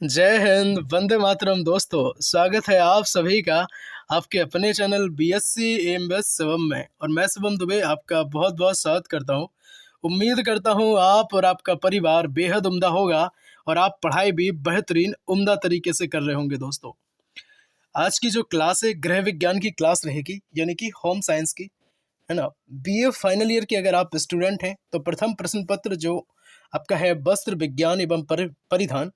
जय हिंद, वंदे मातरम। दोस्तों, स्वागत है आप सभी का आपके अपने चैनल बीएससी एमबीएस शिवम में। और मैं शिवम दुबे आपका बहुत बहुत स्वागत करता हूं। उम्मीद करता हूं आप और आपका परिवार बेहद उम्दा होगा और आप पढ़ाई भी बेहतरीन उम्दा तरीके से कर रहे होंगे। दोस्तों, आज की जो क्लास है गृह विज्ञान की क्लास रहेगी, यानी कि होम साइंस की, है ना। बीए फाइनल ईयर के अगर आप स्टूडेंट हैं तो प्रथम प्रश्न पत्र जो आपका है वस्त्र विज्ञान एवं परिधान,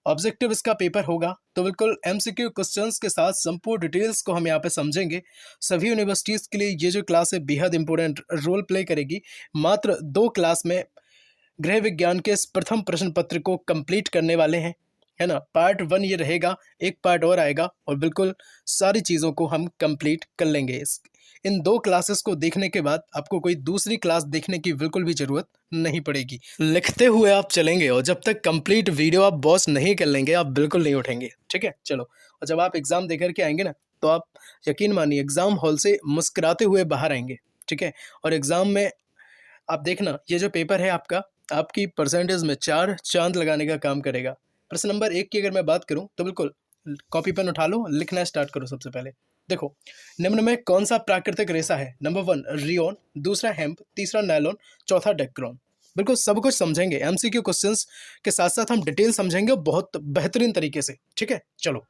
ऑब्जेक्टिव इसका पेपर होगा। तो बिल्कुल एमसीक्यू क्वेश्चंस के साथ संपूर्ण डिटेल्स को हम यहाँ पे समझेंगे। सभी यूनिवर्सिटीज़ के लिए ये जो क्लास है बेहद इंपॉर्टेंट रोल प्ले करेगी। मात्र 2 क्लास में गृह विज्ञान के इस प्रथम प्रश्न पत्र को कंप्लीट करने वाले हैं, है ना। पार्ट 1 ये रहेगा, एक पार्ट और आएगा और बिल्कुल सारी चीज़ों को हम कंप्लीट कर लेंगे। इन 2 क्लासेस को देखने के बाद आपको कोई दूसरी क्लास देखने की बिल्कुल भी ज़रूरत नहीं पड़ेगी। लिखते हुए आप चलेंगे और जब तक कंप्लीट वीडियो आप वॉच नहीं कर लेंगे आप बिल्कुल नहीं उठेंगे, ठीक है। चलो, और जब आप एग्ज़ाम दे करके आएंगे ना तो आप यकीन मानिए एग्ज़ाम हॉल से मुस्कुराते हुए बाहर आएंगे, ठीक है। और एग्ज़ाम में आप देखना ये जो पेपर है आपका, आपकी परसेंटेज में 4 चांद लगाने का काम करेगा। प्रश्न नंबर 1 की अगर मैं बात करूं तो बिल्कुल कॉपी पेन उठा लो, लिखना स्टार्ट करो। सबसे पहले देखो, निम्न में कौन सा प्राकृतिक रेशा है? नंबर 1 रियोन, दूसरा हेम्प, तीसरा नायलॉन, चौथा डेक्रोन। बिल्कुल सब कुछ समझेंगे, एमसीक्यू क्वेश्चंस के साथ साथ हम डिटेल समझेंगे बहुत बेहतरीन तरीके से, ठीक है। चलो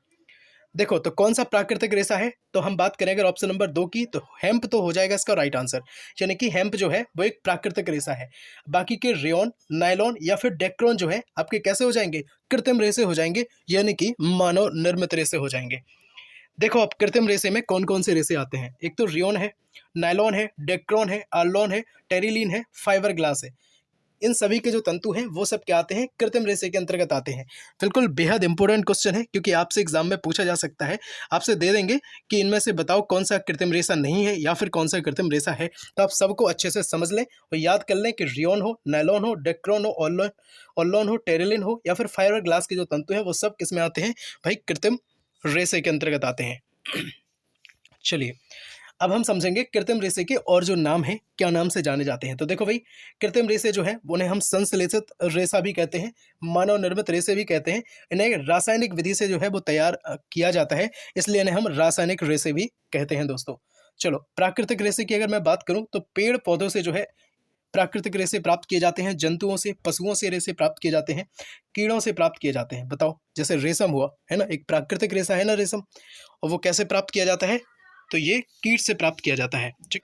देखो, तो कौन सा प्राकृतिक रेशा है? तो हम बात करें अगर ऑप्शन नंबर 2 की, तो हेम्प तो हो जाएगा इसका राइट आंसर, यानी कि हेम्प जो है वो एक प्राकृतिक रेशा है। बाकी के रेयन, नायलॉन या फिर डेक्रोन जो है आपके कैसे हो जाएंगे? कृत्रिम रेशे हो जाएंगे, यानी कि मानव निर्मित रेशे हो जाएंगे। देखो, अब कृत्रिम रेशे में कौन कौन से रेशे आते हैं? एक तो रेयन है, नायलॉन है, डेक्रोन है, आर्लॉन है, टेरिलीन है, फाइबर ग्लास है। इन सभी के जो तंतु हैं वो सब क्या आते हैं? कृत्रिम रेशे के अंतर्गत आते हैं। बिल्कुल बेहद इंपॉर्टेंट क्वेश्चन है, क्योंकि आपसे एग्जाम में पूछा जा सकता है। आपसे दे देंगे कि इनमें से बताओ कौन सा कृत्रिम रेशा नहीं है या फिर कौन सा कृत्रिम रेशा है। तो आप सबको अच्छे से समझ लें और याद कर लें कि रियोन हो, नायलॉन हो, डेक्रोन हो, ऑर्लॉन हो, टेरिलिन हो या फिर फाइबर ग्लास के जो तंतु हैं वो सब किस में आते हैं भाई? कृत्रिम रेशे के अंतर्गत आते हैं। चलिए, अब हम समझेंगे कृत्रिम रेशे के और जो नाम है क्या नाम से जाने जाते हैं। तो देखो भाई, कृत्रिम रेशे जो है उन्हें हम संश्लेषित रेशा भी कहते हैं, मानव निर्मित रेशे भी कहते हैं। इन्हें रासायनिक विधि से जो है वो तैयार किया जाता है, इसलिए इन्हें हम रासायनिक रेशे भी कहते हैं। दोस्तों चलो, प्राकृतिक रेशे की अगर मैं बात करूं तो पेड़ पौधों से जो है प्राकृतिक रेशे प्राप्त किए जाते हैं, जंतुओं से, पशुओं से रेशे प्राप्त किए जाते हैं, कीड़ों से प्राप्त किए जाते हैं। बताओ, जैसे रेशम हुआ है ना, एक प्राकृतिक रेशा है ना रेशम, और वो कैसे प्राप्त किया जाता है? तो ये कीट से प्राप्त किया जाता है, ठीक।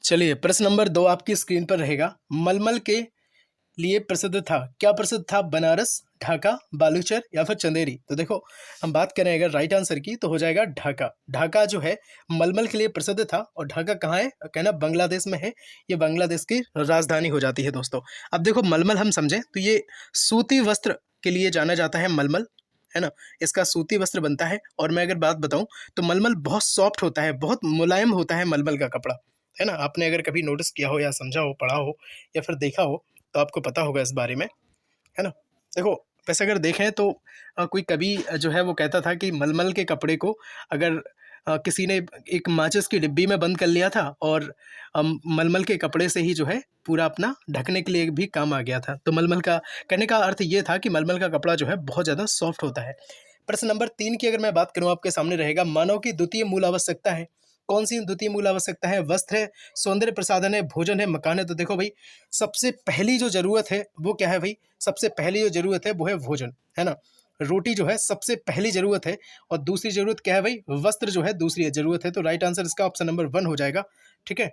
चलिए, प्रश्न नंबर 2 आपकी स्क्रीन पर रहेगा। मलमल के लिए प्रसिद्ध था, क्या प्रसिद्ध था? बनारस, ढाका, बालूचर या फिर चंदेरी। तो देखो, हम बात करें अगर राइट आंसर की तो हो जाएगा ढाका। ढाका जो है मलमल के लिए प्रसिद्ध था। और ढाका कहाँ है? कहना बांग्लादेश में है। ये बांग्लादेश की राजधानी हो जाती है। दोस्तों, अब देखो, मलमल हम समझें तो ये सूती वस्त्र के लिए जाना जाता है, मलमल, है ना। इसका सूती वस्त्र बनता है। और मैं अगर बात बताऊं तो मलमल बहुत सॉफ्ट होता है, बहुत मुलायम होता है मलमल का कपड़ा, है ना। आपने अगर कभी नोटिस किया हो या समझा हो, पढ़ा हो या फिर देखा हो तो आपको पता होगा इस बारे में, है ना। देखो, वैसे अगर देखें तो कोई कभी जो है वो कहता था कि मलमल के कपड़े को अगर किसी ने एक माचिस की डिब्बी में बंद कर लिया था और मलमल के कपड़े से ही जो है पूरा अपना ढकने के लिए भी काम आ गया था। तो मलमल का कहने का अर्थ ये था कि मलमल का कपड़ा जो है बहुत ज़्यादा सॉफ्ट होता है। प्रश्न नंबर 3 की अगर मैं बात करूँ, आपके सामने रहेगा, मानव की द्वितीय मूल आवश्यकता है। कौन सी द्वितीय मूल आवश्यकता है? वस्त्र है, सौंदर्य प्रसाधन है, भोजन है, मकान है। तो देखो भाई, सबसे पहली जो जरूरत है वो क्या है भाई? सबसे पहली जो जरूरत है वो है भोजन, है ना। रोटी जो है सबसे पहली जरूरत है। और दूसरी जरूरत क्या है भाई? वस्त्र जो है दूसरी जरूरत है। तो राइट आंसर इसका ऑप्शन नंबर 1 हो जाएगा, ठीक है।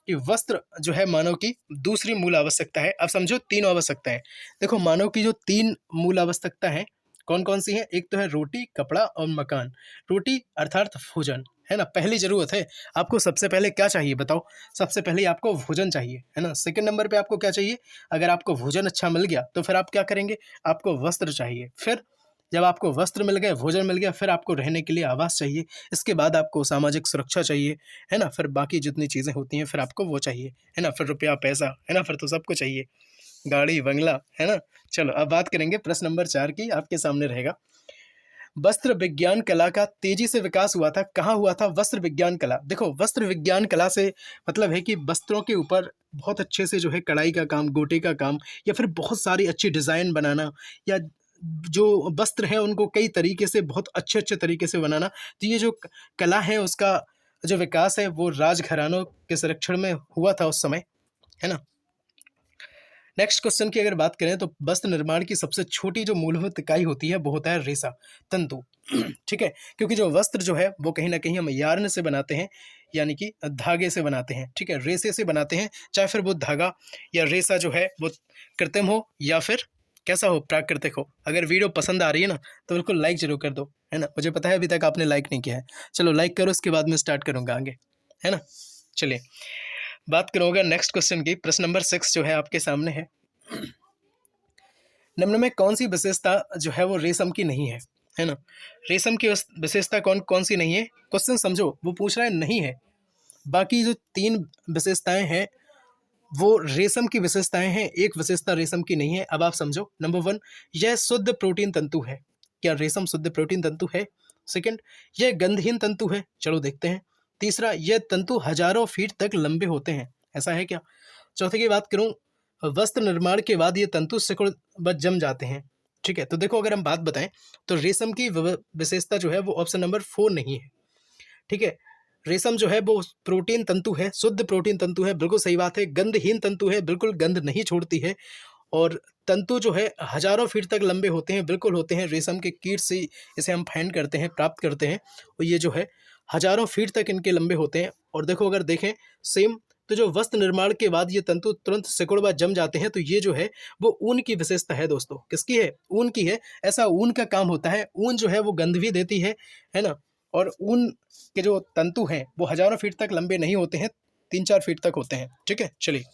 कि वस्त्र जो है मानव की दूसरी मूल आवश्यकता है। अब समझो, 3 आवश्यकताएं। देखो, मानव की जो 3 मूल आवश्यकता है कौन कौन सी है? एक तो है रोटी, कपड़ा और मकान। रोटी अर्थात भोजन, है ना, पहली जरूरत है। आपको सबसे पहले क्या चाहिए बताओ? सबसे पहले आपको भोजन चाहिए, है ना। सेकंड नंबर पे आपको क्या चाहिए? अगर आपको भोजन अच्छा मिल गया तो फिर आप क्या करेंगे? आपको वस्त्र चाहिए। फिर जब आपको वस्त्र मिल गए, भोजन मिल गया, फिर आपको रहने के लिए आवास चाहिए। इसके बाद आपको सामाजिक सुरक्षा चाहिए, है ना। फिर बाकी जितनी चीज़ें होती हैं फिर आपको वो चाहिए, है ना। फिर रुपया पैसा, है ना, फिर तो सबको चाहिए, गाड़ी बंगला, है ना। चलो, अब बात करेंगे प्रश्न नंबर 4 की। आपके सामने रहेगा, वस्त्र विज्ञान कला का तेजी से विकास हुआ था, कहाँ हुआ था? वस्त्र विज्ञान कला। देखो, वस्त्र विज्ञान कला से मतलब है कि वस्त्रों के ऊपर बहुत अच्छे से जो है कढ़ाई का काम, गोटे का काम, या फिर बहुत सारी अच्छी डिज़ाइन बनाना, या जो वस्त्र हैं उनको कई तरीके से बहुत अच्छे तरीके से बनाना। तो ये जो कला है उसका जो विकास है वो राजघरानों के संरक्षण में हुआ था उस समय, है ना। नेक्स्ट क्वेश्चन की अगर बात करें तो वस्त्र निर्माण की सबसे छोटी जो मूलभूत इकाई होती है वो होता है रेशा, तंतु। ठीक है, क्योंकि जो वस्त्र जो है वो कहीं ना कहीं हम यार्न से बनाते हैं, यानी कि धागे से बनाते हैं। ठीक है, रेशे से बनाते हैं, चाहे फिर वो धागा या रेशा जो है वो कृत्रिम हो या फिर कैसा हो, प्राकृतिक हो। अगर वीडियो पसंद आ रही है ना तो बिल्कुल लाइक जरूर कर दो, है ना। मुझे पता है अभी तक आपने लाइक नहीं किया है, चलो लाइक करो, उसके बाद मैं स्टार्ट करूँगा आगे, है ना। चलिए बात करूँगा नेक्स्ट क्वेश्चन की। प्रश्न नंबर 6 जो है आपके सामने है, निम्न में कौन सी विशेषता जो है वो रेशम की नहीं है ना। रेशम की विशेषता कौन कौन सी नहीं है, क्वेश्चन समझो, वो पूछ रहा है नहीं है। बाकी जो 3 विशेषताएं हैं वो रेशम की विशेषताएं हैं, एक विशेषता रेशम की नहीं है। अब आप समझो, नंबर 1, यह शुद्ध प्रोटीन तंतु है। क्या रेशम शुद्ध प्रोटीन तंतु है? सेकंड, यह गंधहीन तंतु है। चलो देखते हैं। तीसरा, यह तंतु हजारों फीट तक लंबे होते हैं। ऐसा है क्या? चौथे की बात करूं, वस्त्र निर्माण के बाद ये तंतु सिकुड़ जम जाते हैं। ठीक है, तो देखो अगर हम बात बताएं तो रेशम की विशेषता जो है वो ऑप्शन नंबर 4 नहीं है। ठीक है, रेशम जो है वो प्रोटीन तंतु है, शुद्ध प्रोटीन तंतु है, बिल्कुल सही बात है। गंधहीन तंतु है, बिल्कुल गंध नहीं छोड़ती है। और तंतु जो है हजारों फीट तक लंबे होते हैं, बिल्कुल होते हैं। रेशम के कीट से इसे हम फाइंड करते हैं, प्राप्त करते हैं, और ये जो है हजारों फीट तक इनके लंबे होते हैं। और देखो अगर देखें सेम, तो जो वस्त्र निर्माण के बाद ये तंतु तुरंत सिकुड़ व जम जाते हैं, तो ये जो है वो ऊन की विशेषता है दोस्तों। किसकी है? ऊन की है। ऐसा ऊन का काम होता है, ऊन जो है वो गंध भी देती है ना। और ऊन के जो तंतु हैं वो हजारों फीट तक लंबे नहीं होते हैं, 3-4 फीट तक होते हैं। ठीक है, चलिए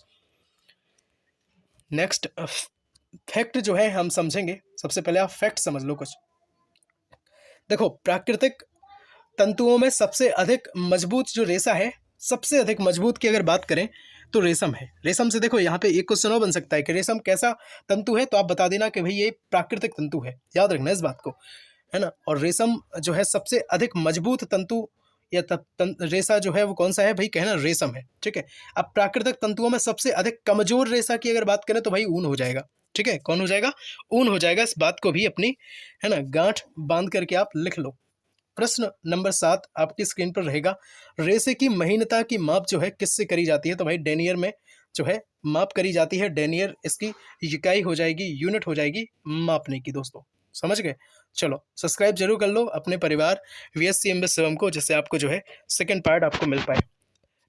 नेक्स्ट फैक्ट जो है हम समझेंगे। सबसे पहले आप फैक्ट समझ लो कुछ। देखो, प्राकृतिक तंतुओं में सबसे अधिक मजबूत जो रेशा है, सबसे अधिक मजबूत की अगर बात करें तो रेशम है। रेशम से देखो यहाँ पे एक क्वेश्चन और बन सकता है कि रेशम कैसा तंतु है, तो आप बता देना कि भाई ये प्राकृतिक तंतु है, याद रखना इस बात को, है ना। और रेशम जो है सबसे अधिक मजबूत तंतु या रेशा जो है वो कौन सा है भाई, कहना रेशम है। ठीक है, अब प्राकृतिक तंतुओं में सबसे अधिक कमजोर रेशा की अगर बात करें तो भाई ऊन हो जाएगा। ठीक है, कौन हो जाएगा? ऊन हो जाएगा। इस बात को भी अपनी, है ना, गांठ बांध करके आप लिख लो। प्रश्न नंबर 7 आपकी स्क्रीन पर रहेगा, रेशे की महीनता की माप जो है किससे करी जाती है? तो भाई डेनियर में जो है माप करी जाती है। डेनियर इसकी इकाई हो जाएगी, यूनिट हो जाएगी मापने की। दोस्तों समझ गए? चलो सब्सक्राइब जरूर कर लो अपने परिवार VSC MBS शिवम को, जिससे आपको जो है सेकंड पार्ट आपको मिल पाए।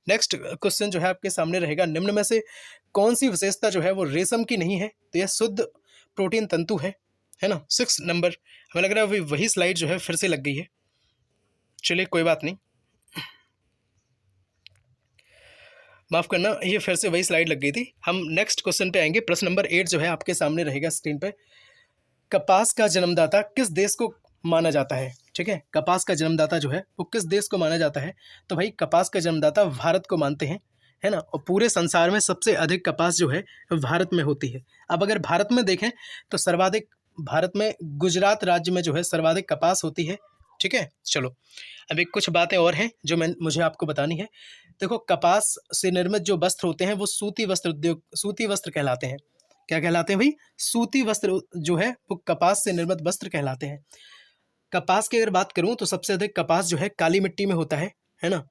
नेक्स्ट क्वेश्चन जो है आपके सामने रहेगा, निम्न में से कौन सी विशेषता जो है वो रेशम की नहीं है? तो यह शुद्ध प्रोटीन तंतु है ना। 6 नंबर, हमें लग रहा है वही स्लाइड जो है फिर से लग गई है। चलिए कोई बात नहीं, माफ करना, ये फिर से वही स्लाइड लग गई थी। हम नेक्स्ट क्वेश्चन पे आएंगे। प्रश्न नंबर 8 जो है आपके सामने रहेगा स्क्रीन पे, कपास का जन्मदाता किस देश को माना जाता है? ठीक है, कपास का जन्मदाता जो है वो किस देश को माना जाता है? तो भाई कपास का जन्मदाता भारत को मानते हैं, है ना। और पूरे संसार में सबसे अधिक कपास जो है भारत में होती है। अब अगर भारत में देखें तो सर्वाधिक भारत में गुजरात राज्य में जो है सर्वाधिक कपास होती है। ठीक है, चलो अभी कुछ बातें और हैं जो मुझे आपको बतानी है। देखो, कपास से निर्मित जो वस्त्र होते हैं वो सूती वस्त्र उद्योग, सूती वस्त्र कहलाते हैं। क्या कहलाते हैं भाई? सूती वस्त्र जो है वो कपास से निर्मित वस्त्र कहलाते हैं। कपास की अगर बात करूं तो सबसे अधिक कपास जो है काली मिट्टी में होता है ना।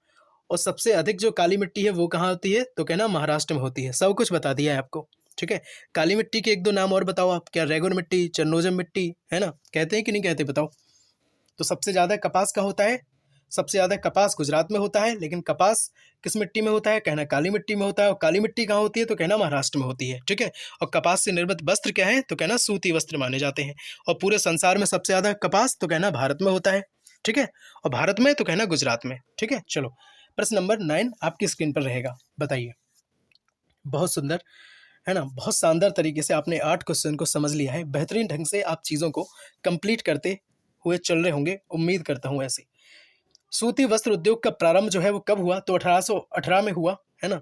और सबसे अधिक जो काली मिट्टी है वो कहाँ होती है? तो कहना महाराष्ट्र में होती है। सब कुछ बता दिया है आपको। ठीक है, काली मिट्टी के 1-2 नाम और बताओ आप। क्या रेगुन मिट्टी, चन्नोजम मिट्टी, है ना, कहते हैं कि नहीं कहते, बताओ। तो सबसे ज़्यादा कपास का होता है, सबसे ज़्यादा कपास गुजरात में होता है। लेकिन कपास किस मिट्टी में होता है? कहना काली मिट्टी में होता है। और काली मिट्टी कहाँ होती है? तो कहना महाराष्ट्र में होती है। ठीक है, और कपास से निर्मित वस्त्र क्या है? तो कहना सूती वस्त्र माने जाते हैं। और पूरे संसार में सबसे ज़्यादा कपास तो कहना भारत में होता है। ठीक है, और भारत में तो कहना गुजरात में। ठीक है, चलो प्रश्न नंबर 9 आपकी स्क्रीन पर रहेगा, बताइए। बहुत सुंदर, है ना, बहुत शानदार तरीके से आपने 8 क्वेश्चन को समझ लिया है। बेहतरीन ढंग से आप चीज़ों को कंप्लीट करते हुए चल रहे होंगे, उम्मीद करता हूँ ऐसे। सूती वस्त्र उद्योग का प्रारंभ जो है वो कब हुआ? तो 1818 में हुआ, है ना।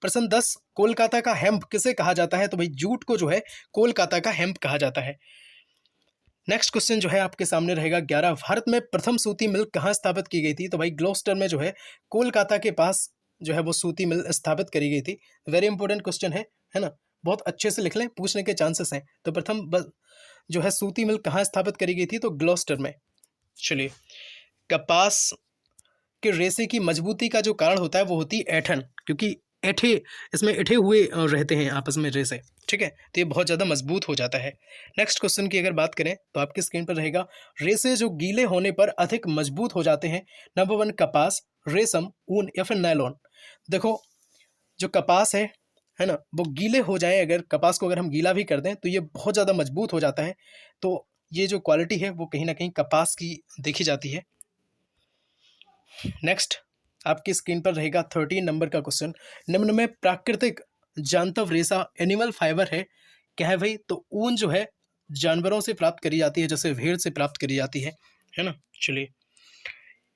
प्रश्न 10, कोलकाता का हेम्प किसे कहा जाता है? तो भाई जूट को जो है कोलकाता का हेम्प कहा जाता है। नेक्स्ट क्वेश्चन जो है आपके सामने रहेगा 11, भारत में प्रथम सूती मिल कहाँ स्थापित की गई थी? तो भाई ग्लोस्टर में जो है कोलकाता के पास जो है वो सूती मिल स्थापित करी गई थी। वेरी इंपॉर्टेंट क्वेश्चन है ना। बहुत अच्छे से लिख लें, पूछने के चांसेस हैं। तो प्रथम जो है सूती मिल कहाँ स्थापित करी गई थी, तो ग्लॉस्टर में। चलिए, कपास के रेशे की मजबूती का जो कारण होता है वो होती है ऐठन, क्योंकि ऐठे इसमें ऐठे हुए रहते हैं आपस में रेशे, ठीक है, तो ये बहुत ज़्यादा मजबूत हो जाता है। नेक्स्ट क्वेश्चन की अगर बात करें तो आपकी स्क्रीन पर रहेगा, रेशे जो गीले होने पर अधिक मजबूत हो जाते हैं। नंबर 1 कपास, रेशम, ऊन या फिर नायलॉन। देखो, जो कपास है ना, वो गीले हो जाए, अगर कपास को अगर हम गीला भी कर दें तो ये बहुत ज़्यादा मजबूत हो जाता है। तो ये जो क्वालिटी है वो कहीं ना कहीं कपास की देखी जाती है। नेक्स्ट आपकी स्क्रीन पर रहेगा 13 नंबर का क्वेश्चन, निम्न में प्राकृतिक जांतव रेशा एनिमल फाइबर है, क्या है भाई, तो ऊन जो है जानवरों से प्राप्त करी जाती है, जैसे भेड़ से प्राप्त करी जाती है ना। चलिए,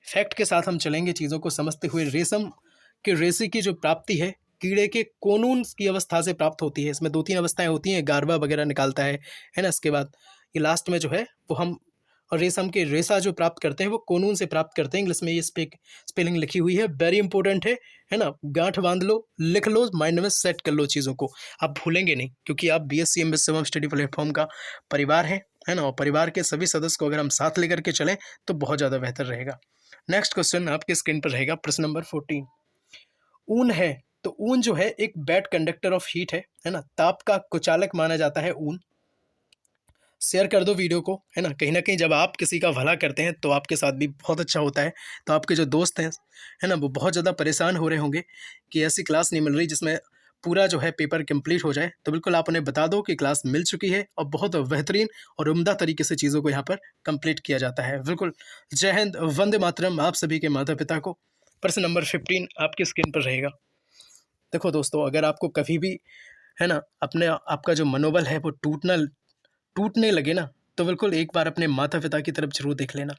फैक्ट के साथ हम चलेंगे चीज़ों को समझते हुए। रेशम के रेशे की जो प्राप्ति है कीड़े के कोनून की अवस्था से प्राप्त होती है। इसमें 2-3 अवस्थाएं होती हैं, गार्वा वगैरह निकालता है ना। इसके बाद ये लास्ट में जो है वो हम और रेशम के रेशा जो प्राप्त करते हैं वो कोनून से प्राप्त करते हैं। इंग्लिश में ये स्पेलिंग लिखी हुई है, वेरी इंपॉर्टेंट है ना। गांठ बांध लो, लिख लो, माइंड में सेट कर लो चीज़ों को, आप भूलेंगे नहीं, क्योंकि आप BSc MBA Shivam study platform का परिवार है ना, और परिवार के सभी सदस्य को अगर हम साथ लेकर के चलें तो बहुत ज़्यादा बेहतर रहेगा। नेक्स्ट क्वेश्चन आपके स्क्रीन पर रहेगा, प्रश्न नंबर 14। ऊन है, तो ऊन जो है एक बैड कंडक्टर ऑफ हीट है ना, ताप का कुचालक माना जाता है ऊन। शेयर कर दो वीडियो को, है ना, कहीं ना कहीं जब आप किसी का भला करते हैं तो आपके साथ भी बहुत अच्छा होता है। तो आपके जो दोस्त हैं, है ना, वो बहुत ज़्यादा परेशान हो रहे होंगे कि ऐसी क्लास नहीं मिल रही जिसमें पूरा जो है पेपर कंप्लीट हो जाए। तो बिल्कुल आप उन्हें बता दो कि क्लास मिल चुकी है और बहुत बेहतरीन और उम्दा तरीके से चीज़ों को यहाँ पर कंप्लीट किया जाता है। बिल्कुल, जय हिंद, वंदे मातरम आप सभी के माता पिता को। प्रश्न नंबर 15 आपकी स्क्रीन पर रहेगा। देखो दोस्तों, अगर आपको कभी भी, है ना, अपने आपका जो मनोबल है वो टूटने लगे ना, तो बिल्कुल एक बार अपने माता पिता की तरफ जरूर देख लेना,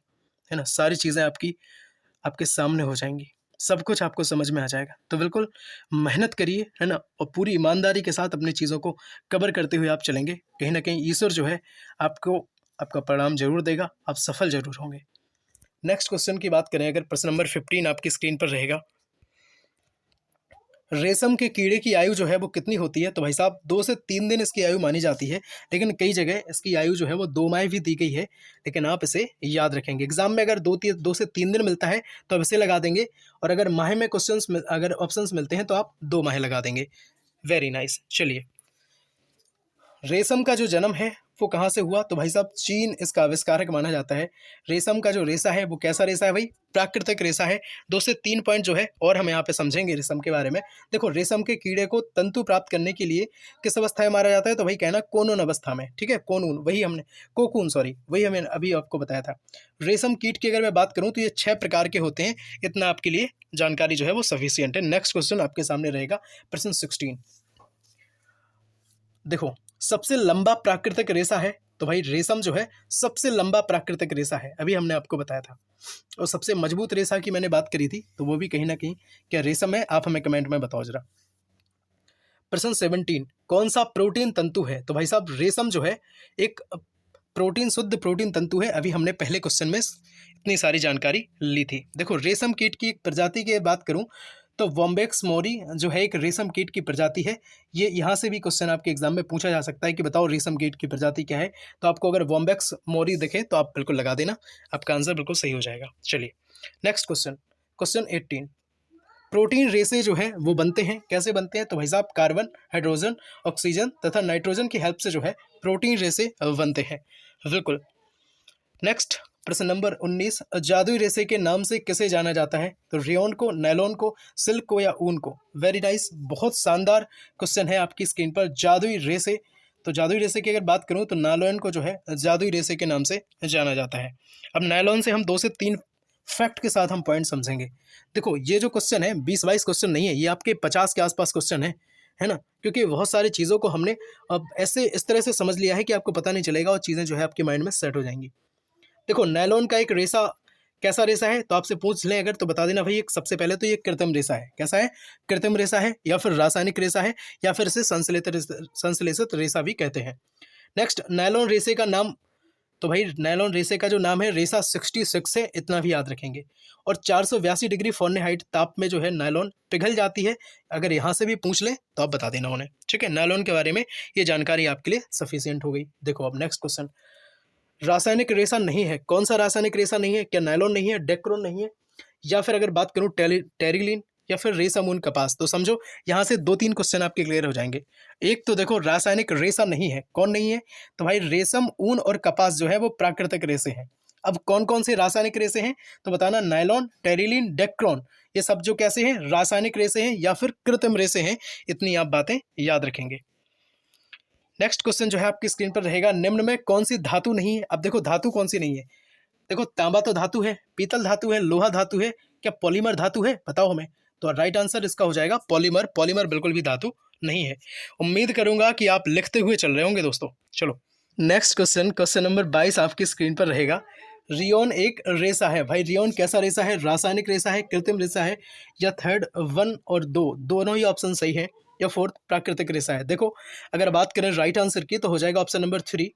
है ना। सारी चीज़ें आपके सामने हो जाएंगी, सब कुछ आपको समझ में आ जाएगा। तो बिल्कुल मेहनत करिए, है ना, और पूरी ईमानदारी के साथ अपनी चीज़ों को कवर करते हुए आप चलेंगे। कहीं ना कहीं ईश्वर जो है आपको आपका परिणाम जरूर देगा, आप सफल जरूर होंगे। नेक्स्ट क्वेश्चन की बात करें अगर, प्रश्न नंबर 15 आपकी स्क्रीन पर रहेगा, रेशम के कीड़े की आयु जो है वो कितनी होती है, तो भाई साहब 2 से 3 दिन इसकी आयु मानी जाती है, लेकिन कई जगह इसकी आयु जो है वो 2 माह भी दी गई है, लेकिन आप इसे याद रखेंगे। एग्जाम में अगर 2 से 3 दिन मिलता है तो आप इसे लगा देंगे, और अगर माह में अगर ऑप्शंस मिलते हैं तो आप 2 माह लगा देंगे। Very nice. चलिए, रेशम का जो जन्म है वो कहाँ से हुआ, तो भाई साहब चीन इसका आविष्कारक माना जाता है। रेशम का जो रेशा है वो कैसा रेशा है भाई, प्राकृतिक रेशा है। 2 से 3 पॉइंट जो है और हम यहाँ पे समझेंगे रेशम के बारे में। देखो, रेशम के कीड़े को तंतु प्राप्त करने के लिए किस अवस्था में मारा जाता है, तो भाई कहना कोनून अवस्था में, ठीक है, कोनून, वही हमने कोकून, सॉरी, वही हमें अभी आपको बताया था। रेशम कीट की अगर मैं बात करूँ तो ये 6 प्रकार के होते हैं। इतना आपके लिए जानकारी जो है वो सफिशियंट है। नेक्स्ट क्वेश्चन आपके सामने रहेगा, प्रश्न 16। देखो, सबसे लंबा प्राकृतिक रेशा है, तो भाई रेशम जो है सबसे लंबा प्राकृतिक रेशा है, अभी हमने आपको बताया था। और सबसे मजबूत रेशा की मैंने बात करी थी, तो वो भी कहीं ना कहीं क्या रेशम है, आप हमें कमेंट में बताओ जरा। प्रश्न 17, कौन सा प्रोटीन तंतु है, तो भाई साहब रेशम जो है एक प्रोटीन, शुद्ध प्रोटीन तंतु है। अभी हमने पहले क्वेश्चन में इतनी सारी जानकारी ली थी। देखो, रेशम कीट की एक प्रजाति की बात करूं तो वॉम्बेक्स मोरी जो है एक रेशम कीट की प्रजाति है। ये यहाँ से भी क्वेश्चन आपके एग्जाम में पूछा जा सकता है कि बताओ रेशम कीट की प्रजाति क्या है। तो आपको अगर वॉम्बेक्स मोरी दिखे तो आप बिल्कुल लगा देना, आपका आंसर बिल्कुल सही हो जाएगा। चलिए, नेक्स्ट क्वेश्चन, क्वेश्चन 18। प्रोटीन रेशे जो है वो बनते हैं, कैसे बनते हैं, तो भाई साहब कार्बन, हाइड्रोजन, ऑक्सीजन तथा नाइट्रोजन की हेल्प से जो है प्रोटीन रेशे बनते हैं। बिल्कुल। नेक्स्ट प्रश्न नंबर 19, जादुई रेशे के नाम से किसे जाना जाता है, तो रेयन को, नायलॉन को, सिल्क को या ऊन को। वेरी नाइस, बहुत शानदार क्वेश्चन है आपकी स्क्रीन पर। जादुई रेशे, तो जादुई रेशे की अगर बात करूं तो नायलॉन को जो है जादुई रेशे के नाम से जाना जाता है। अब नायलॉन से हम 2 से 3 फैक्ट के साथ हम पॉइंट समझेंगे। देखो, ये जो क्वेश्चन है 20-22 क्वेश्चन नहीं है, ये आपके 50 के आसपास क्वेश्चन है ना, क्योंकि बहुत सारी चीज़ों को हमने अब ऐसे इस तरह से समझ लिया है कि आपको पता नहीं चलेगा और चीज़ें जो है आपके माइंड में सेट हो जाएंगी। देखो, नायलॉन का एक रेशा कैसा रेशा है, तो आपसे पूछ लें अगर तो बता देना भाई, एक सबसे पहले तो ये कृत्रिम रेशा है। कैसा है, कृत्रिम रेशा है, या फिर रासायनिक रेशा है, या फिर इसे संश्लेषित रेशा भी कहते हैं। नेक्स्ट, नायलॉन रेशे का नाम तो भाई नायलॉन रेसे का जो नाम है रेसा 66 है, इतना भी याद रखेंगे। और 482 डिग्री फ़ारेनहाइट ताप में जो है नायलॉन पिघल जाती है। अगर यहाँ से भी पूछ लें तो आप बता देना उन्हें, ठीक है। नायलॉन के बारे में ये जानकारी आपके लिए सफिशिएंट हो गई। देखो अब नेक्स्ट क्वेश्चन, रासायनिक रेशा नहीं है, कौन सा रासायनिक रेशा नहीं है? क्या नायलॉन नहीं है, डेक्रोन नहीं है, या फिर अगर बात करूँ टेरिलीन या फिर रेशम ऊन कपास? तो समझो यहाँ से 2-3 क्वेश्चन आपके क्लियर हो जाएंगे। एक तो देखो रासायनिक रेशा नहीं है, कौन नहीं है? तो भाई रेशम ऊन और कपास जो है वो प्राकृतिक रेशे हैं। अब कौन कौन से रासायनिक रेशे हैं तो बताना, नायलॉन, टेरिलीन, डेक्रोन, ये सब जो कैसे हैं, रासायनिक रेशे हैं या फिर कृत्रिम रेशे हैं। इतनी आप बातें याद रखेंगे। नेक्स्ट क्वेश्चन जो है आपकी स्क्रीन पर रहेगा, निम्न में कौन सी धातु नहीं है? अब देखो धातु कौन सी नहीं है, देखो तांबा तो धातु है, पीतल धातु है, लोहा धातु है, क्या पॉलीमर धातु है? बताओ हमें। तो राइट आंसर इसका हो जाएगा पॉलीमर। पॉलीमर बिल्कुल भी धातु नहीं है। उम्मीद करूंगा कि आप लिखते हुए चल रहे होंगे दोस्तों। चलो नेक्स्ट क्वेश्चन, क्वेश्चन नंबर 22 आपकी स्क्रीन पर रहेगा। रियोन एक रेशा है। भाई रियोन कैसा रेशा है? रासायनिक रेशा है, कृत्रिम रेशा है, या थर्ड 1 और 2 दोनों ही ऑप्शन सही है, या फोर्थ प्राकृतिक रेशा है? देखो अगर बात करें राइट आंसर की तो हो जाएगा ऑप्शन नंबर 3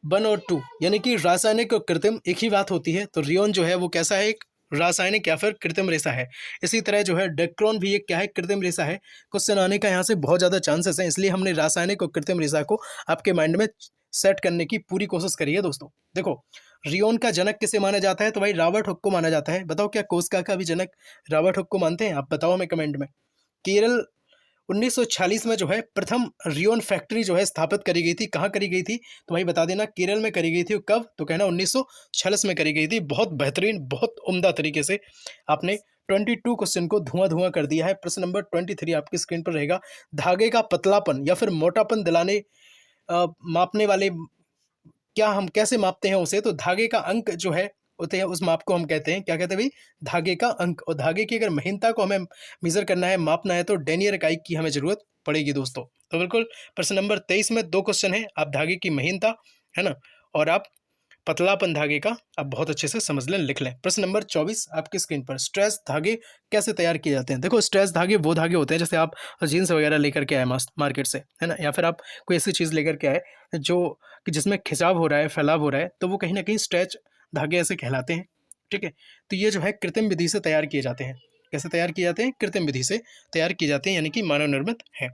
1 और 2, यानी कि रासायनिक और कृत्रिम एक ही बात होती है। तो रियोन जो है वो कैसा है, एक रासायनिक या फिर कृत्रिम रेशा है। इसी तरह जो है डेक्रोन भी एक क्या है, कृत्रिम रेशा है। क्वेश्चन आने का यहाँ से बहुत ज़्यादा चांसेस हैं, इसलिए हमने रासायनिक और कृत्रिम रेशा को आपके माइंड में सेट करने की पूरी कोशिश करी है दोस्तों। देखो रियोन का जनक किसे माना जाता है? तो भाई रॉबर्ट हुक को माना जाता है। बताओ क्या कोस्का का भी जनक रॉबर्ट हुक को मानते हैं? आप बताओ हमें कमेंट में। केरल 1946 में जो है प्रथम रियोन फैक्ट्री जो है स्थापित करी गई थी। कहाँ करी गई थी? तो भाई बता देना, केरल में करी गई थी। कब? तो कहना 1946 में करी गई थी। बहुत बेहतरीन, बहुत उम्दा तरीके से आपने 22 क्वेश्चन को धुआं कर दिया है। प्रश्न नंबर 23 आपकी स्क्रीन पर रहेगा। धागे का पतलापन या फिर मोटापन दिलाने मापने वाले, क्या हम कैसे मापते हैं उसे? तो धागे का अंक जो है होते हैं, उस माप को हम कहते हैं, क्या कहते हैं भाई? धागे का अंक। और धागे की अगर महीनता को हमें मेजर करना है, मापना है, तो डेनियर इकाई की हमें जरूरत पड़ेगी दोस्तों। तो बिल्कुल प्रश्न नंबर 23 में 2 क्वेश्चन है। आप धागे की महीनता है ना, और आप पतलापन धागे का आप बहुत अच्छे से समझ लें, लिख लें। प्रश्न नंबर 24 आपकी स्क्रीन पर, स्ट्रेस धागे कैसे तैयार किए जाते हैं? देखो स्ट्रेस धागे वो धागे होते हैं जैसे आप जीन्स वगैरह लेकर के आए मार्केट से, है ना, या फिर आप कोई ऐसी चीज़ लेकर के आए जो कि जिसमें खिंचाव हो रहा है, फैलाव हो रहा है, तो वो कहीं ना कहीं स्ट्रेच धागे ऐसे कहलाते हैं, ठीक है। तो ये जो है कृत्रिम विधि से तैयार किए जाते हैं। कैसे तैयार किए जाते हैं? कृत्रिम विधि से तैयार किए जाते हैं, यानी कि मानव निर्मित है।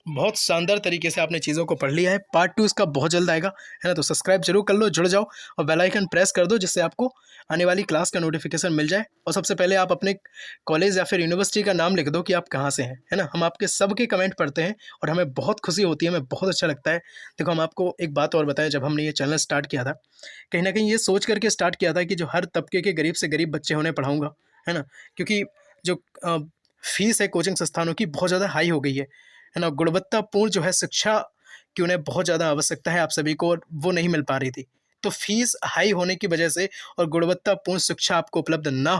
बहुत शानदार तरीके से आपने चीज़ों को पढ़ लिया है। पार्ट 2 इसका बहुत जल्द आएगा, है ना। तो सब्सक्राइब जरूर कर लो, जुड़ जाओ और बेल आइकन प्रेस कर दो, जिससे आपको आने वाली क्लास का नोटिफिकेशन मिल जाए। और सबसे पहले आप अपने कॉलेज या फिर यूनिवर्सिटी का नाम लिख दो कि आप कहाँ से हैं, है ना। हम आपके सबके कमेंट पढ़ते हैं और हमें बहुत खुशी होती है, हमें बहुत अच्छा लगता है। देखो हम आपको एक बात और बताएं, जब हमने ये चैनल स्टार्ट किया था, कहीं ना कहीं ये सोच करके स्टार्ट किया था कि जो हर तबके के गरीब से गरीब बच्चे उन्हें पढ़ाऊँगा, है ना। क्योंकि जो फीस है कोचिंग संस्थानों की बहुत ज़्यादा हाई हो गई है ना। गुणवत्तापूर्ण जो है शिक्षा की उन्हें बहुत ज़्यादा आवश्यकता है आप सभी को, और वो नहीं मिल पा रही थी। तो फीस हाई होने की वजह से और गुणवत्तापूर्ण शिक्षा आपको उपलब्ध ना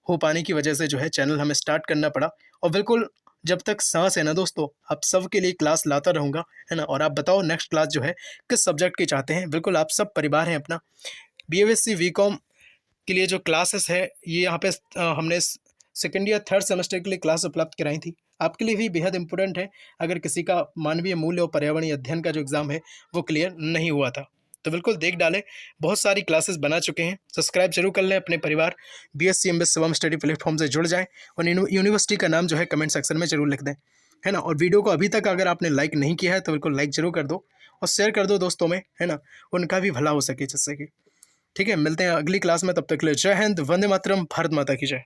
हो पाने की वजह से जो है चैनल हमें स्टार्ट करना पड़ा। और बिल्कुल जब तक सांस है ना दोस्तों, आप सबके लिए क्लास लाता रहूँगा, है ना। और आप बताओ नेक्स्ट क्लास जो है किस सब्जेक्ट की चाहते हैं? बिल्कुल आप सब परिवार हैं अपना। BASC VCOM के लिए जो क्लासेस है ये यहाँ पे हमने सेकेंड या थर्ड सेमेस्टर के लिए क्लास उपलब्ध कराई थी। आपके लिए भी बेहद इंपॉर्टेंट है अगर किसी का मानवीय मूल्य और पर्यावरणीय अध्ययन का जो एग्ज़ाम है वो क्लियर नहीं हुआ था, तो बिल्कुल देख डालें। बहुत सारी क्लासेस बना चुके हैं, सब्सक्राइब जरूर कर लें अपने परिवार। BSc MBA Shivam study platform से जुड़ जाएं और यूनिवर्सिटी का नाम जो है कमेंट सेक्शन में जरूर लिख दें, है ना। और वीडियो को अभी तक अगर आपने लाइक नहीं किया है तो बिल्कुल लाइक जरूर कर दो और शेयर कर दो दोस्तों में, है ना, उनका भी भला हो सके जिससे कि। ठीक है, मिलते हैं अगली क्लास में, तब तक के लिए जय हिंद, वंदे मातरम, भारत माता की जय।